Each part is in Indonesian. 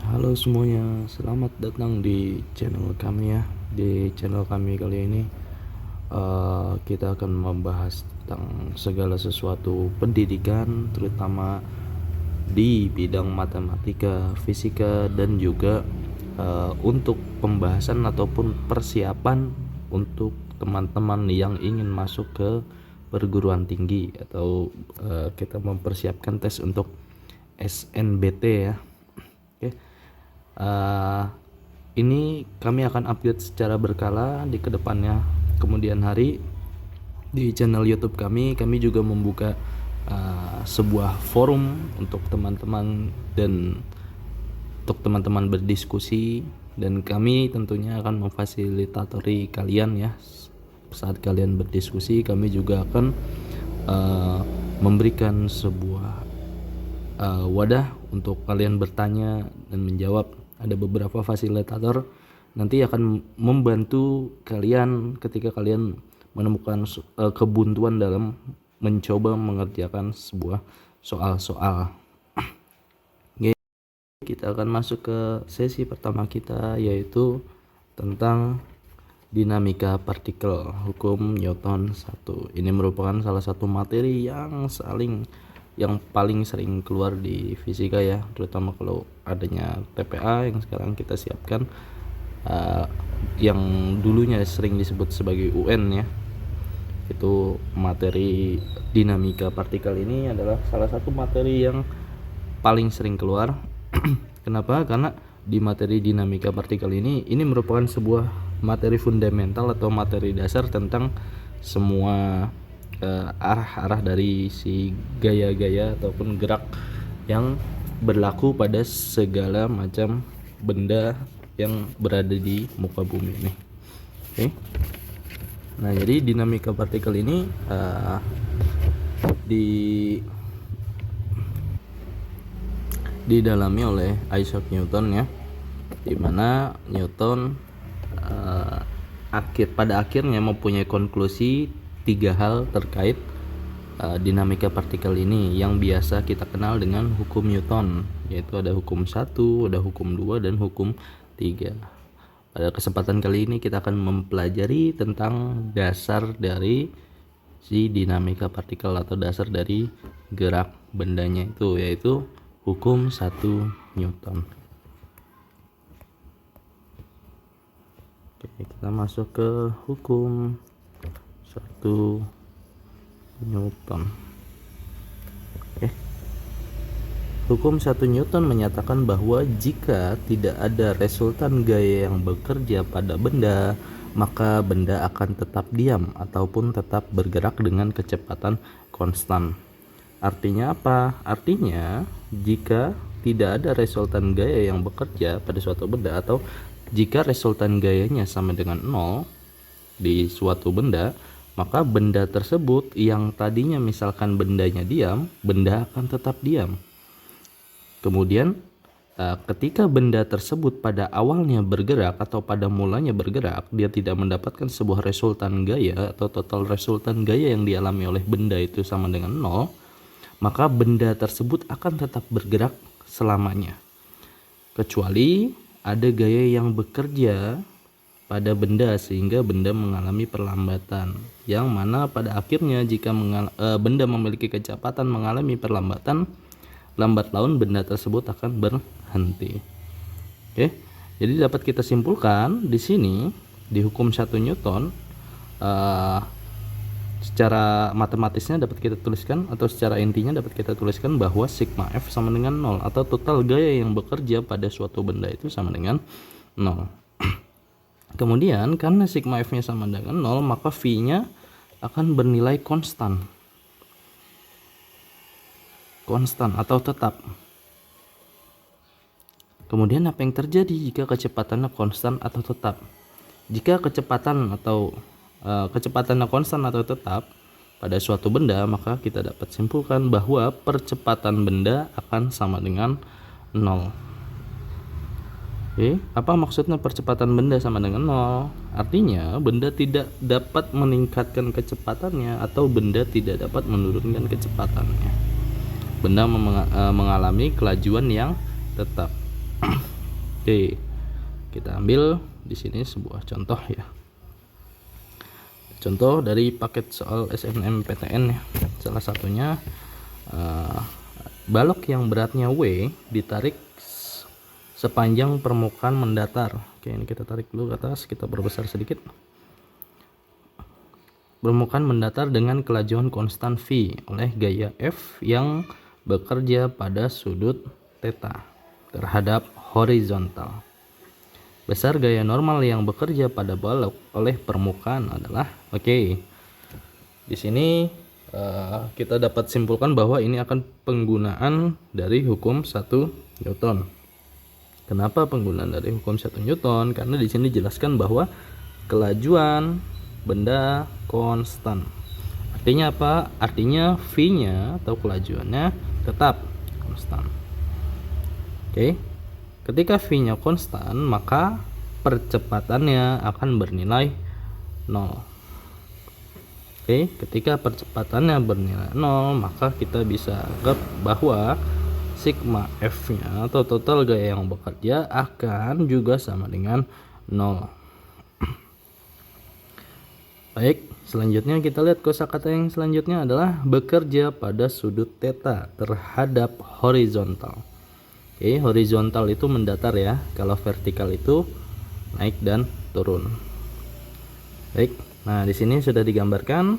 Halo semuanya, selamat datang di channel kami ya. Di channel kami kali ini kita akan membahas tentang segala sesuatu pendidikan, terutama di bidang matematika, fisika, dan juga untuk pembahasan ataupun persiapan untuk teman-teman yang ingin masuk ke perguruan tinggi atau kita mempersiapkan tes untuk SNBT ya. Oke. Ini kami akan update secara berkala di kedepannya. Kemudian hari di channel YouTube kami juga membuka sebuah forum untuk teman-teman dan untuk teman-teman berdiskusi, dan kami tentunya akan memfasilitatori kalian ya. Saat kalian berdiskusi, kami juga akan memberikan sebuah wadah untuk kalian bertanya dan menjawab. Ada beberapa fasilitator nanti akan membantu kalian ketika kalian menemukan kebuntuan dalam mencoba mengerjakan sebuah soal-soal. Kita akan masuk ke sesi pertama kita, yaitu tentang dinamika partikel, hukum Newton 1. Ini merupakan salah satu materi yang paling sering keluar di fisika ya, terutama kalau adanya TPA yang sekarang kita siapkan, yang dulunya sering disebut sebagai UN ya. Itu materi dinamika partikel ini adalah salah satu materi yang paling sering keluar. Kenapa? Karena di materi dinamika partikel ini merupakan sebuah materi fundamental atau materi dasar tentang semua arah-arah dari si gaya-gaya ataupun gerak yang berlaku pada segala macam benda yang berada di muka bumi ini. Oke. Nah, jadi dinamika partikel ini didalami oleh Isaac Newton ya, dimana Newton pada akhirnya mempunyai konklusi 3 hal terkait dinamika partikel ini yang biasa kita kenal dengan hukum Newton, yaitu ada hukum 1, ada hukum 2, dan hukum 3. Pada kesempatan kali ini kita akan mempelajari tentang dasar dari si dinamika partikel atau dasar dari gerak bendanya itu, yaitu hukum 1 Newton. Oke, kita masuk ke hukum 1 Newton. Oke. Hukum 1 Newton menyatakan bahwa jika tidak ada resultan gaya yang bekerja pada benda, maka benda akan tetap diam ataupun tetap bergerak dengan kecepatan konstan. Artinya apa? Artinya jika tidak ada resultan gaya yang bekerja pada suatu benda, atau jika resultan gayanya sama dengan 0 di suatu benda, maka benda tersebut yang tadinya misalkan bendanya diam, benda akan tetap diam. Kemudian ketika benda tersebut pada awalnya bergerak atau pada mulanya bergerak, dia tidak mendapatkan sebuah resultan gaya atau total resultan gaya yang dialami oleh benda itu sama dengan 0, maka benda tersebut akan tetap bergerak selamanya, kecuali ada gaya yang bekerja pada benda sehingga benda mengalami perlambatan, yang mana pada akhirnya jika benda memiliki kecepatan mengalami perlambatan, lambat laun benda tersebut akan berhenti. Oke, jadi dapat kita simpulkan di sini di hukum 1 Newton, secara matematisnya dapat kita tuliskan, atau secara intinya dapat kita tuliskan bahwa sigma F sama dengan 0, atau total gaya yang bekerja pada suatu benda itu sama dengan 0. Kemudian karena sigma F nya sama dengan 0, maka V nya akan bernilai konstan atau tetap. Kemudian apa yang terjadi jika kecepatannya konstan atau tetap? Jika kecepatannya konstan atau tetap pada suatu benda, maka kita dapat simpulkan bahwa percepatan benda akan sama dengan 0. Oke, apa maksudnya percepatan benda sama dengan 0? Artinya benda tidak dapat meningkatkan kecepatannya atau benda tidak dapat menurunkan kecepatannya. Benda mengalami kelajuan yang tetap. Oke, kita ambil di sini sebuah contoh ya. Contoh dari paket soal SNMPTN ya. Salah satunya balok yang beratnya W ditarik sepanjang permukaan mendatar. Oke, ini kita tarik dulu ke atas, kita perbesar sedikit. Permukaan mendatar dengan kelajuan konstan V oleh gaya F yang bekerja pada sudut theta terhadap horizontal. Besar gaya normal yang bekerja pada balok oleh permukaan adalah, oke. Di sini kita dapat simpulkan bahwa ini akan penggunaan dari hukum 1 Newton. Kenapa penggunaan dari hukum 1 Newton? Karena di sini dijelaskan bahwa kelajuan benda konstan. Artinya apa? Artinya V-nya atau kelajuannya tetap konstan. Oke. Ketika V-nya konstan, maka percepatannya akan bernilai 0. Oke, ketika percepatannya bernilai 0, maka kita bisa anggap bahwa sigma F-nya atau total gaya yang bekerja akan juga sama dengan 0. Baik, selanjutnya kita lihat kosakata yang selanjutnya adalah bekerja pada sudut theta terhadap horizontal. Oke, horizontal itu mendatar ya. Kalau vertikal itu naik dan turun. Baik, nah di sini sudah digambarkan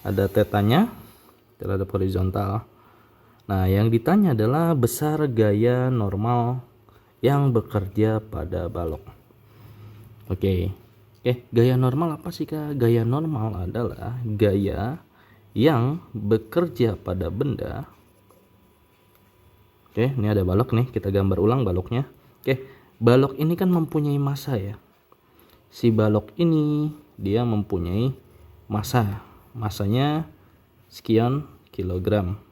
ada tetanya terhadap horizontal. Nah, yang ditanya adalah besar gaya normal yang bekerja pada balok. Oke, gaya normal apa sih Kak? Gaya normal adalah gaya yang bekerja pada benda. Oke, ini ada balok nih, kita gambar ulang baloknya. Oke, balok ini kan mempunyai massa ya. Si balok ini dia mempunyai massa. Massanya sekian kilogram.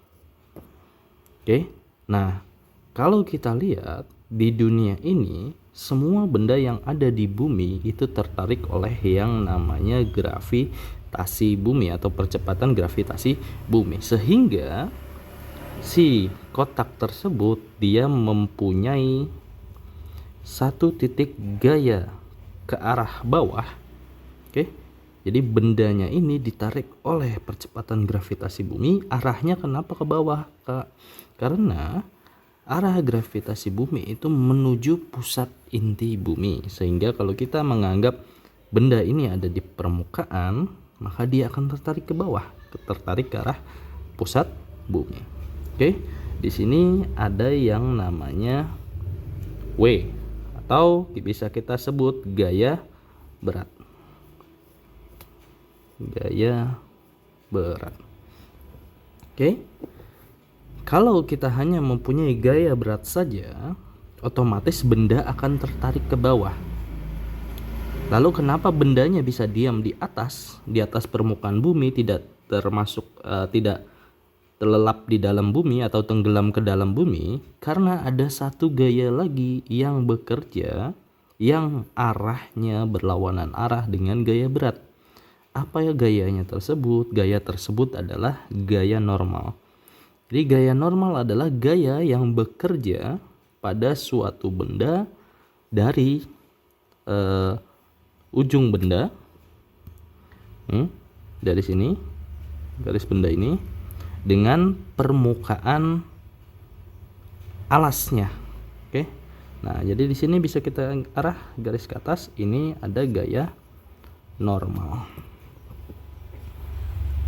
Oke, nah kalau kita lihat di dunia ini semua benda yang ada di bumi itu tertarik oleh yang namanya gravitasi bumi atau percepatan gravitasi bumi, sehingga si kotak tersebut dia mempunyai satu titik gaya ke arah bawah. Oke, jadi bendanya ini ditarik oleh percepatan gravitasi bumi, arahnya kenapa ke bawah Kak? Karena arah gravitasi bumi itu menuju pusat inti bumi, sehingga kalau kita menganggap benda ini ada di permukaan, maka dia akan tertarik ke bawah, tertarik ke arah pusat bumi. Oke, di sini ada yang namanya W atau bisa kita sebut gaya berat. Gaya berat. Oke. Kalau kita hanya mempunyai gaya berat saja, otomatis benda akan tertarik ke bawah. Lalu kenapa bendanya bisa diam di atas permukaan bumi, tidak terlelap di dalam bumi atau tenggelam ke dalam bumi? Karena ada satu gaya lagi yang bekerja yang arahnya berlawanan arah dengan gaya berat. Apa ya gayanya tersebut? Gaya tersebut adalah gaya normal. Jadi gaya normal adalah gaya yang bekerja pada suatu benda dari ujung benda, dari sini garis benda ini dengan permukaan alasnya. Oke, nah jadi di sini bisa kita arah garis ke atas, ini ada gaya normal.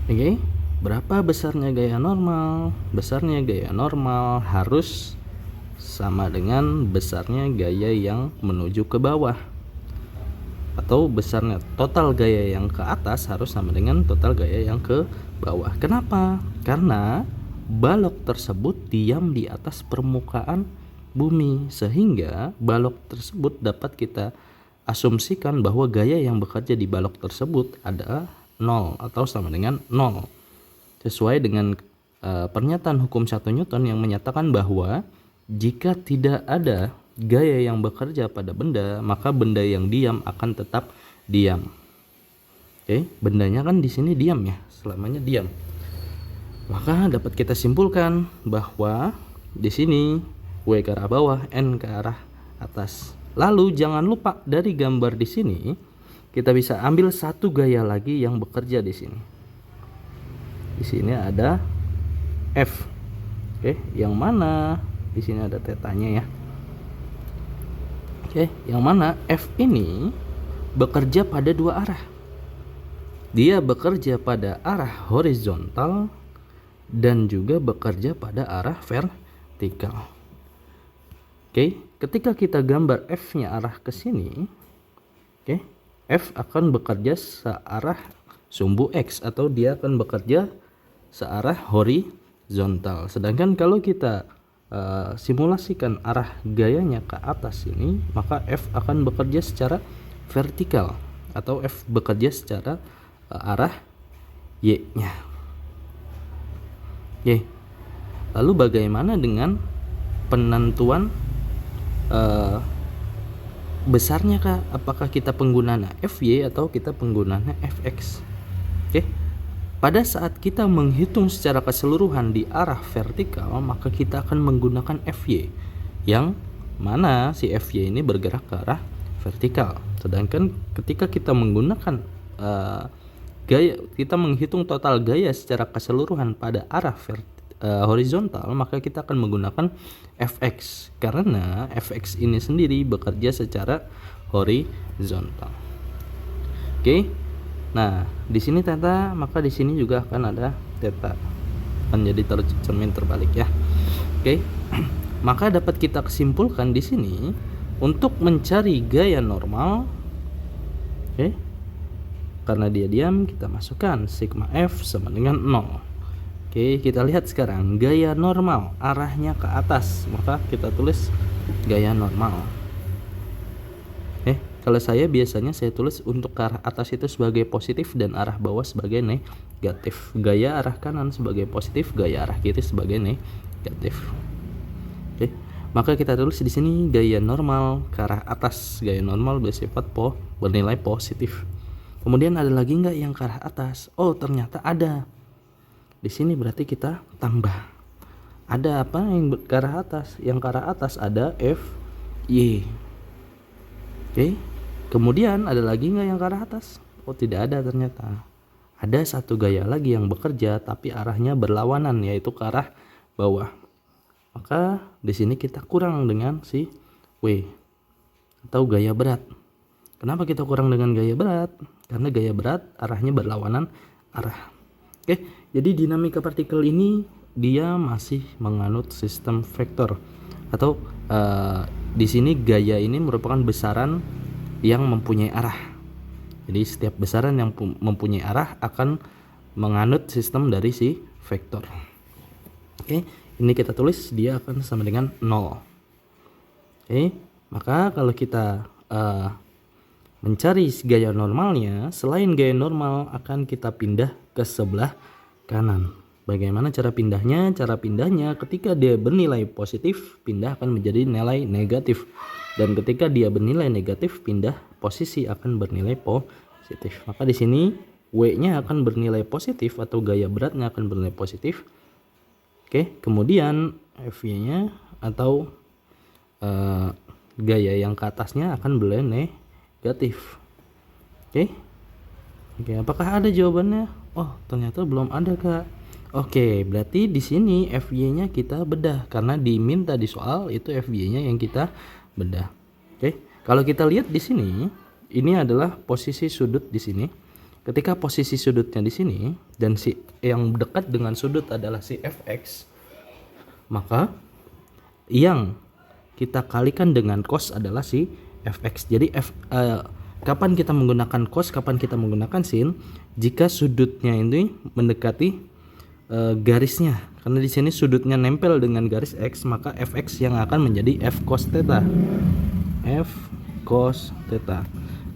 Oke. Berapa besarnya gaya normal? Besarnya gaya normal harus sama dengan besarnya gaya yang menuju ke bawah. Atau besarnya total gaya yang ke atas harus sama dengan total gaya yang ke bawah. Kenapa? Karena balok tersebut diam di atas permukaan bumi, sehingga balok tersebut dapat kita asumsikan bahwa gaya yang bekerja di balok tersebut adalah 0 atau sama dengan 0. Sesuai dengan pernyataan hukum 1 Newton yang menyatakan bahwa jika tidak ada gaya yang bekerja pada benda, maka benda yang diam akan tetap diam. Oke, bendanya kan di sini diam ya, selamanya diam. Maka dapat kita simpulkan bahwa di sini W ke arah bawah, N ke arah atas. Lalu jangan lupa dari gambar di sini kita bisa ambil satu gaya lagi yang bekerja di sini. Di sini ada F. Oke, yang mana di sini ada tetanya ya. Oke, yang mana F ini bekerja pada dua arah. Dia bekerja pada arah horizontal dan juga bekerja pada arah vertikal. Oke, ketika kita gambar F-nya arah ke sini, oke, F akan bekerja searah sumbu X atau dia akan bekerja searah horizontal. Sedangkan kalau kita simulasikan arah gayanya ke atas ini, maka F akan bekerja secara vertikal atau F bekerja secara arah Y-nya. Oke. Lalu bagaimana dengan penentuan besarnya kah? Apakah kita penggunanya FY atau kita penggunanya FX? Oke. Pada saat kita menghitung secara keseluruhan di arah vertikal, maka kita akan menggunakan FY, yang mana si FY ini bergerak ke arah vertikal. Sedangkan ketika kita menggunakan gaya, kita menghitung total gaya secara keseluruhan pada arah horizontal, maka kita akan menggunakan Fx karena Fx ini sendiri bekerja secara horizontal. Oke. Nah, di sini theta, maka di sini juga akan ada theta. Akan jadi cermin terbalik ya. Oke. Maka dapat kita kesimpulkan di sini untuk mencari gaya normal. Oke. Karena dia diam, kita masukkan sigma F sama dengan 0. Oke, kita lihat sekarang gaya normal arahnya ke atas, maka kita tulis gaya normal. Kalau saya biasanya saya tulis untuk ke arah atas itu sebagai positif dan arah bawah sebagai negatif. Gaya arah kanan sebagai positif, gaya arah kiri sebagai negatif. Oke, maka kita tulis di sini gaya normal ke arah atas. Gaya normal bersifat bernilai positif. Kemudian ada lagi nggak yang ke arah atas? Oh, ternyata ada. Di sini berarti kita tambah. Ada apa yang ke arah atas? Yang ke arah atas ada F, Y. Oke. Kemudian ada lagi nggak yang ke arah atas? Oh, tidak ada ternyata. Ada satu gaya lagi yang bekerja tapi arahnya berlawanan, yaitu ke arah bawah. Maka di sini kita kurang dengan si W atau gaya berat. Kenapa kita kurang dengan gaya berat? Karena gaya berat arahnya berlawanan arah. Oke, jadi dinamika partikel ini dia masih menganut sistem vektor atau di sini gaya ini merupakan besaran yang mempunyai arah. Jadi setiap besaran yang mempunyai arah akan menganut sistem dari si vektor. Oke, ini kita tulis dia akan sama dengan 0. Oke, maka kalau kita mencari gaya normalnya, selain gaya normal akan kita pindah ke sebelah kanan. Bagaimana cara pindahnya? Cara pindahnya ketika dia bernilai positif, pindah akan menjadi nilai negatif. Dan ketika dia bernilai negatif, pindah posisi akan bernilai positif. Maka di sini W-nya akan bernilai positif atau gaya beratnya akan bernilai positif. Oke, kemudian F-nya atau gaya yang ke atasnya akan bernilai negatif. Oke. Oke, apakah ada jawabannya? Oh, ternyata belum ada, Kak. Oke, berarti di sini FY-nya kita bedah karena diminta di soal itu FY-nya yang kita bedah. Oke, kalau kita lihat di sini, ini adalah posisi sudut di sini. Ketika posisi sudutnya di sini dan si yang dekat dengan sudut adalah si Fx, maka yang kita kalikan dengan cos adalah si Fx. Jadi kapan kita menggunakan cos, kapan kita menggunakan sin? Jika sudutnya ini mendekati garisnya, karena di sini sudutnya nempel dengan garis x, maka fx yang akan menjadi f cos theta. F cos theta.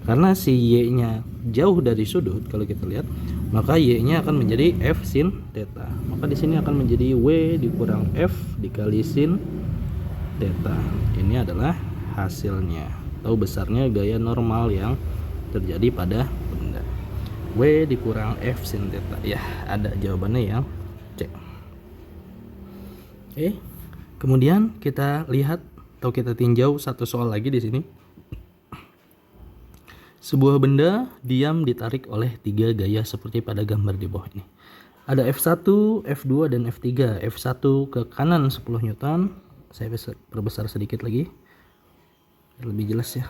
Karena si y-nya jauh dari sudut, kalau kita lihat, maka y-nya akan menjadi f sin theta. Maka di sini akan menjadi w dikurang f dikali sin theta. Ini adalah hasilnya atau besarnya gaya normal yang terjadi pada benda. W dikurang f sin theta. Ya, ada jawabannya yang C. Oke. Kemudian kita lihat atau kita tinjau satu soal lagi di sini. Sebuah benda diam ditarik oleh 3 gaya seperti pada gambar di bawah ini. Ada F1, F2, dan F3. F1 ke kanan 10 Newton. Saya perbesar sedikit lagi biar lebih jelas ya.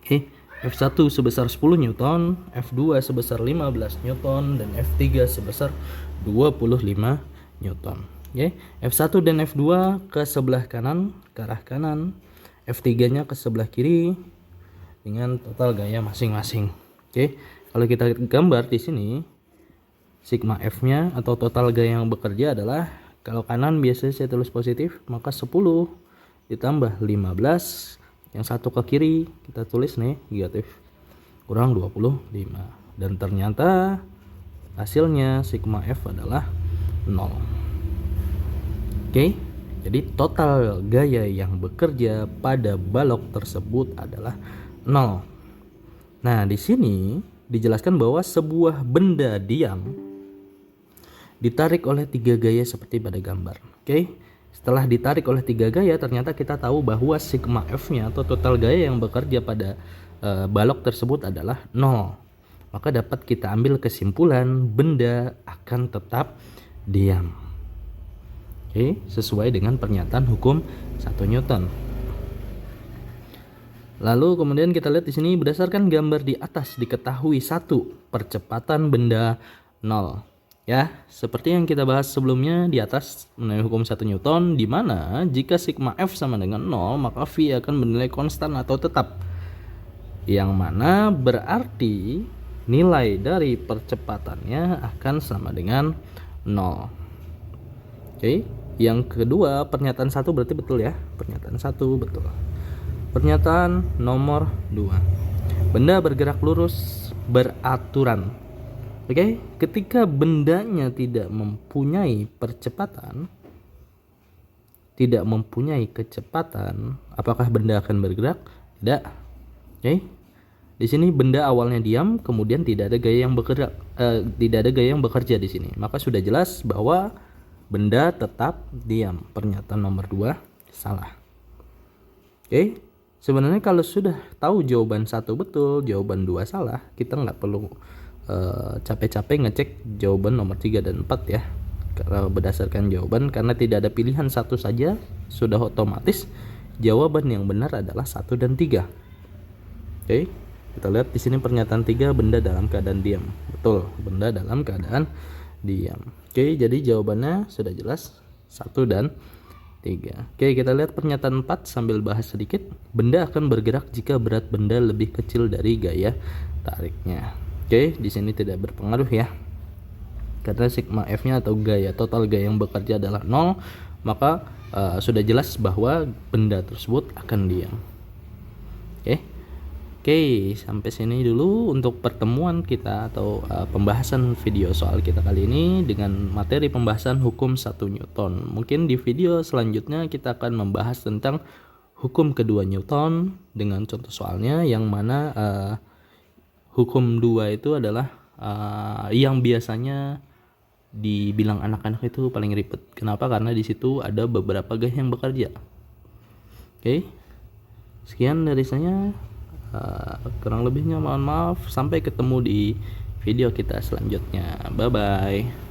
Oke, F1 sebesar 10 Newton, F2 sebesar 15 Newton, dan F3 sebesar 25 Newton. Oke, F1 dan F2 ke sebelah kanan, ke arah kanan. F3-nya ke sebelah kiri dengan total gaya masing-masing. Oke, kalau kita gambar di sini, sigma F-nya atau total gaya yang bekerja adalah, kalau kanan biasanya saya tulis positif, maka 10 ditambah 15, yang satu ke kiri kita tulis negatif, kurang 25. Dan ternyata hasilnya sigma F adalah 0. Oke, jadi total gaya yang bekerja pada balok tersebut adalah 0. Nah, di sini dijelaskan bahwa sebuah benda diam ditarik oleh 3 gaya seperti pada gambar. Oke, setelah ditarik oleh 3 gaya, ternyata kita tahu bahwa sigma F-nya atau total gaya yang bekerja pada balok tersebut adalah 0. Maka dapat kita ambil kesimpulan benda akan tetap diam. Oke, sesuai dengan pernyataan hukum 1 Newton. Lalu kemudian kita lihat di sini, berdasarkan gambar di atas diketahui 1, percepatan benda 0. Ya, seperti yang kita bahas sebelumnya di atas mengenai hukum 1 Newton, di mana jika sigma F sama dengan 0, maka V akan bernilai konstan atau tetap. Yang mana berarti nilai dari percepatannya akan sama dengan 0. Oke, yang kedua, pernyataan 1 berarti betul ya. Pernyataan 1 betul. Pernyataan nomor 2. Benda bergerak lurus beraturan. Oke, ketika bendanya tidak mempunyai percepatan, tidak mempunyai kecepatan, apakah benda akan bergerak? Tidak. Oke. Di sini benda awalnya diam, kemudian tidak ada gaya yang bergerak, tidak ada gaya yang bekerja di sini. Maka sudah jelas bahwa benda tetap diam. Pernyataan nomor 2 salah. Oke. Sebenarnya kalau sudah tahu jawaban 1 betul, jawaban 2 salah, kita nggak perlu capek-capek ngecek jawaban nomor 3 dan 4 ya. Karena berdasarkan jawaban, karena tidak ada pilihan satu saja, sudah otomatis jawaban yang benar adalah 1 dan 3. Oke, kita lihat di sini pernyataan 3, benda dalam keadaan diam. Betul, benda dalam keadaan diam. Oke, jadi jawabannya sudah jelas 1 dan 3. Oke, kita lihat pernyataan 4 sambil bahas sedikit. Benda akan bergerak jika berat benda lebih kecil dari gaya tariknya. Oke, di sini tidak berpengaruh ya. Karena sigma F-nya atau gaya total gaya yang bekerja adalah 0, maka sudah jelas bahwa benda tersebut akan diam. Oke, sampai sini dulu untuk pertemuan kita atau pembahasan video soal kita kali ini dengan materi pembahasan hukum 1 Newton. Mungkin di video selanjutnya kita akan membahas tentang hukum kedua Newton dengan contoh soalnya, yang mana hukum 2 itu adalah yang biasanya dibilang anak-anak itu paling ribet. Kenapa? Karena di situ ada beberapa gaya yang bekerja. Oke, sekian dari saya. Kurang lebihnya mohon maaf. Sampai ketemu di video kita selanjutnya. Bye bye.